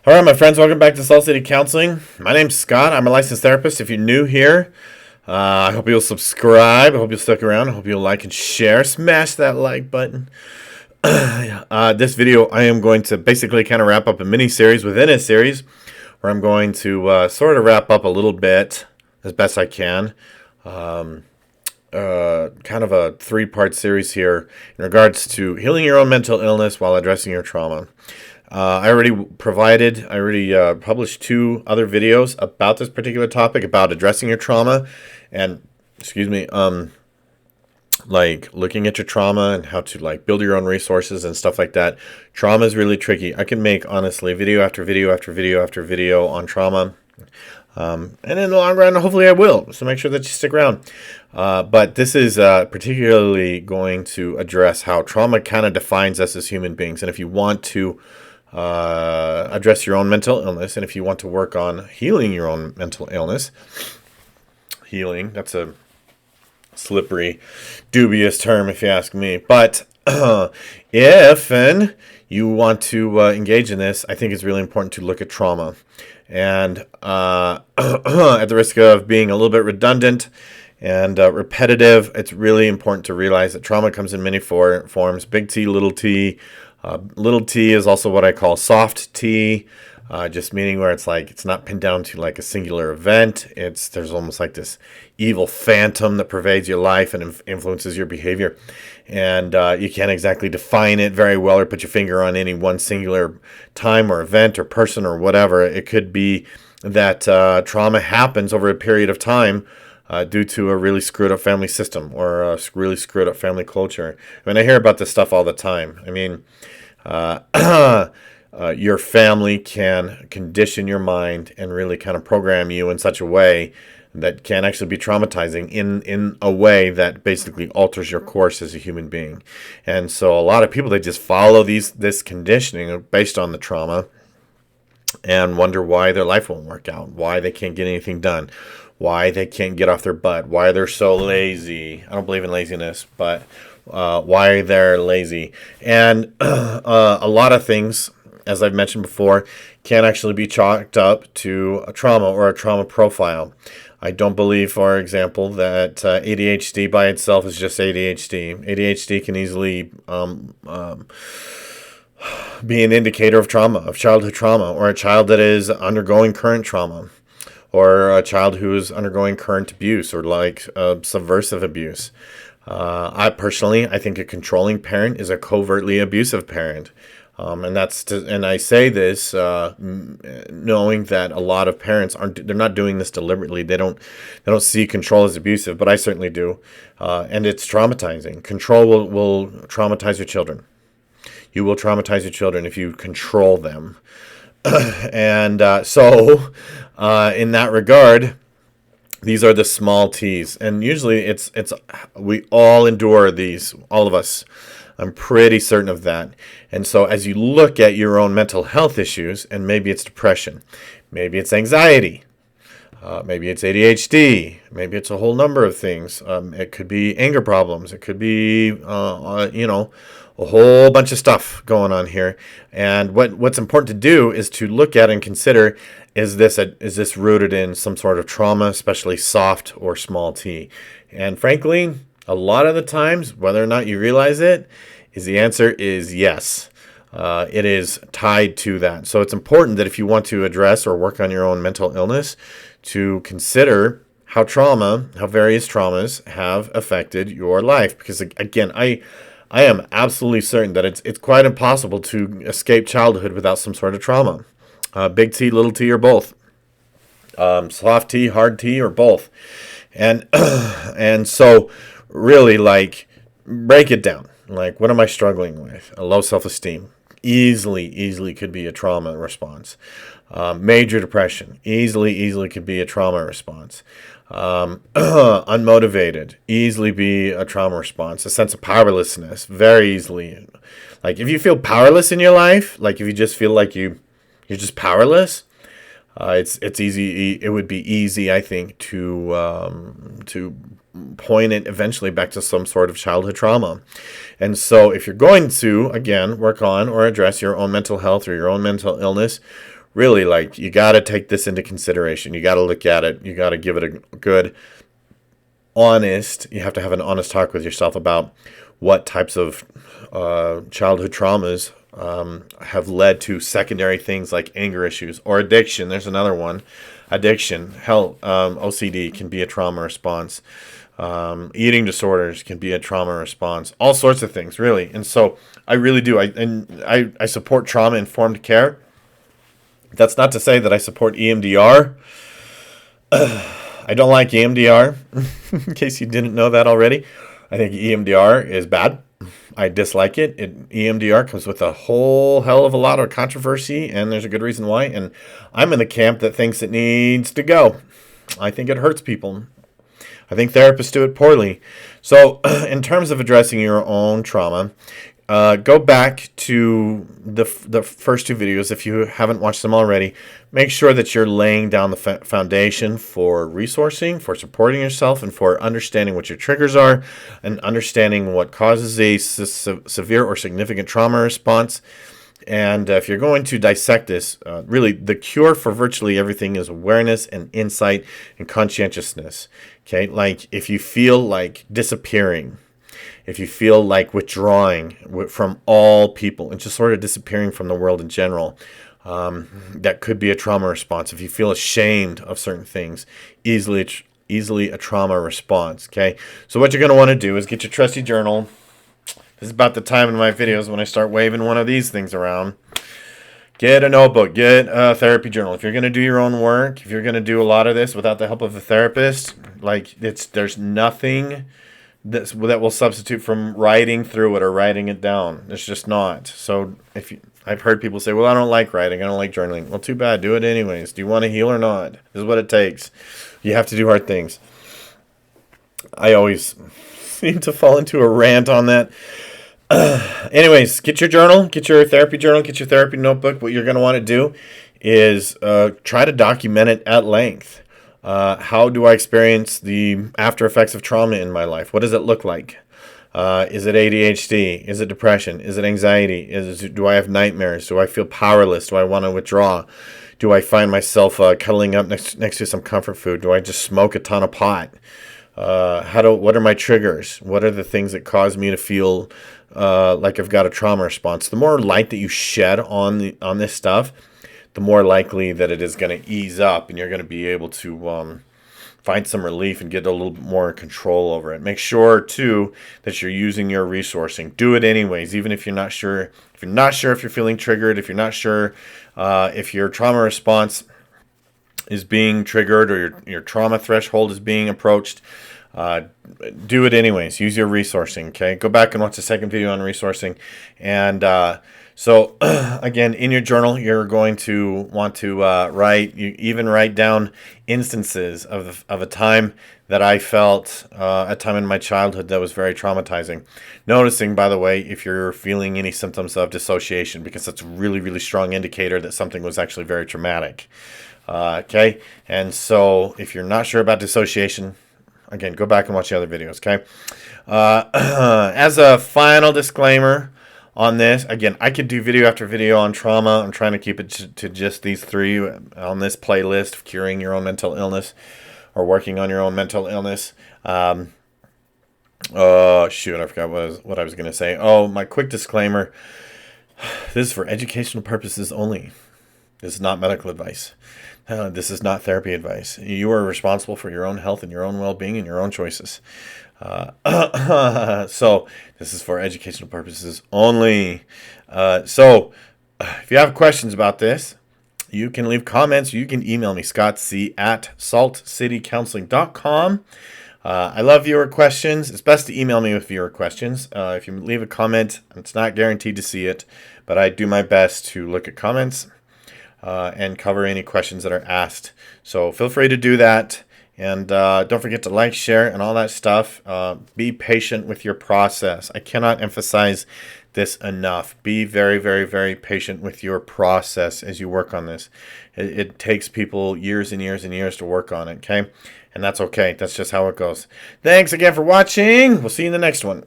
All right, my friends, welcome back to Salt City Counseling. My name's Scott. I'm a licensed therapist. If you're new here, I hope you'll subscribe. I hope you'll stick around. I hope you'll like and share. Smash that like button. This video, I am going to basically kind of wrap up a mini series within a series where I'm going to sort of wrap up a little bit as best I can. Kind of a three-part series here in regards to healing your own mental illness while addressing your trauma. I already published two other videos about this particular topic, about addressing your trauma and, like looking at your trauma and how to like build your own resources and stuff like that. Trauma is really tricky. I can make, honestly, video after video after video after video on trauma. And in the long run, hopefully I will. So make sure that you stick around. But this is particularly going to address how trauma kind of defines us as human beings. And if you want to address your own mental illness, and if you want to work on healing your own mental illness, healing, that's a slippery, dubious term if you ask me. But if you want to engage in this, I think it's really important to look at trauma. And at the risk of being a little bit redundant and repetitive, it's really important to realize that trauma comes in many forms, big T, little t. Little t is also what I call soft T, just meaning where it's like it's not pinned down to like a singular event. There's almost like this evil phantom that pervades your life and influences your behavior, and you can't exactly define it very well or put your finger on any one singular time or event or person or whatever. It could be that trauma happens over a period of time due to a really screwed up family system or a really screwed up family culture. I mean, I hear about this stuff all the time. I mean, your family can condition your mind and really kind of program you in such a way that can actually be traumatizing in a way that basically alters your course as a human being. And so a lot of people, they just follow this conditioning based on the trauma and wonder why their life won't work out, why they can't get anything done, why they can't get off their butt, why they're so lazy. I don't believe in laziness, but why they're lazy. And a lot of things, as I've mentioned before, can actually be chalked up to a trauma or a trauma profile. I don't believe, for example, that ADHD by itself is just ADHD. ADHD can easily be an indicator of trauma, of childhood trauma, or a child that is undergoing current trauma, or a child who is undergoing current abuse or like subversive abuse. I think a controlling parent is a covertly abusive parent. And I say this knowing that a lot of parents they're not doing this deliberately. They don't see control as abusive, but I certainly do. And it's traumatizing. Control will traumatize your children. You will traumatize your children if you control them. And so in that regard, these are the small T's, and usually we all endure these, all of us. I'm pretty certain of that. And so as you look at your own mental health issues, and maybe it's depression, maybe it's anxiety, maybe it's ADHD, maybe it's a whole number of things. It could be anger problems. It could be, a whole bunch of stuff going on here. And what's important to do is to look at and consider, is this rooted in some sort of trauma, especially soft or small t? And frankly, a lot of the times, whether or not you realize it, the answer is yes. It is tied to that. So it's important that if you want to address or work on your own mental illness, to consider how various traumas have affected your life. Because again, I am absolutely certain that it's quite impossible to escape childhood without some sort of trauma. Big T, little t, or both. Soft T, hard T, or both. And and so really, like, break it down. Like, what am I struggling with? A low self-esteem. Easily could be a trauma response. Major depression. Easily could be a trauma response. Unmotivated. Easily be a trauma response. A sense of powerlessness. Very easily. Like, if you feel powerless in your life, like if you just feel like you're just powerless, it's easy. It would be easy, I think, to point it eventually back to some sort of childhood trauma. And so if you're going to, again, work on or address your own mental health or your own mental illness, really, like, you got to take this into consideration. You got to look at it. You got to give it a good, honest, you have to have an honest talk with yourself about what types of childhood traumas have led to secondary things like anger issues or addiction. There's another one. Addiction, hell, OCD can be a trauma response. Eating disorders can be a trauma response. All sorts of things, really. And so I really do. I support trauma-informed care. That's not to say that I support EMDR. I don't like EMDR, in case you didn't know that already. I think EMDR is bad. I dislike it. EMDR comes with a whole hell of a lot of controversy, and there's a good reason why. And I'm in the camp that thinks it needs to go. I think it hurts people. I think therapists do it poorly. So in terms of addressing your own trauma, go back to the first two videos if you haven't watched them already. Make sure that you're laying down the foundation for resourcing, for supporting yourself, and for understanding what your triggers are, and understanding what causes a severe or significant trauma response. And if you're going to dissect this, really the cure for virtually everything is awareness and insight and conscientiousness. Okay, like if you feel like disappearing, if you feel like withdrawing from all people and just sort of disappearing from the world in general, that could be a trauma response. If you feel ashamed of certain things, easily a trauma response. Okay, so what you're going to want to do is get your trusty journal. This is about the time in my videos when I start waving one of these things around. Get a notebook, get a therapy journal. If you're going to do your own work, if you're going to do a lot of this without the help of a therapist, like there's nothing that will substitute from writing through it or writing it down. It's just not. So I've heard people say, well, I don't like writing. I don't like journaling. Well, too bad. Do it anyways. Do you want to heal or not? This is what it takes. You have to do hard things. I always seem to fall into a rant on that. Anyways, get your journal, get your therapy journal, get your therapy notebook. What you're going to want to do is try to document it at length. How do I experience the after effects of trauma in my life? What does it look like? Is it ADHD? Is it depression? Is it anxiety? Do I have nightmares? Do I feel powerless? Do I want to withdraw? Do I find myself cuddling up next to some comfort food? Do I just smoke a ton of pot? What are my triggers? What are the things that cause me to feel like I've got a trauma response? The more light that you shed on this stuff, the more likely that it is going to ease up, and you're going to be able to find some relief and get a little bit more control over it. Make sure too that you're using your resourcing. Do it anyways, even if you're not sure. If you're not sure if you're feeling triggered, if you're not sure if your trauma response is being triggered or your trauma threshold is being approached, do it anyways. Use your resourcing. Okay, go back and watch the second video on resourcing. And so again, in your journal, you're going to want to write down instances of a time that I felt a time in my childhood that was very traumatizing. Noticing, by the way, if you're feeling any symptoms of dissociation, because that's a really, really strong indicator that something was actually very traumatic. Okay, and so if you're not sure about dissociation, again, go back and watch the other videos. Okay, as a final disclaimer on this, again, I could do video after video on trauma. I'm trying to keep it to just these three on this playlist of curing your own mental illness or working on your own mental illness. Oh shoot, I forgot what I was going to say. Oh, my quick disclaimer: this is for educational purposes only. This is not medical advice. This is not therapy advice. You are responsible for your own health and your own well-being and your own choices. So this is for educational purposes only. So if you have questions about this, you can leave comments. You can email me, scottc at saltcitycounseling.com. I love viewer questions. It's best to email me with viewer questions. If you leave a comment, it's not guaranteed to see it, but I do my best to look at comments and cover any questions that are asked. So feel free to do that. And don't forget to like, share, and all that stuff. Be patient with your process. I cannot emphasize this enough. Be very, very, very patient with your process as you work on this. It takes people years and years and years to work on it, okay? And that's okay. That's just how it goes. Thanks again for watching. We'll see you in the next one.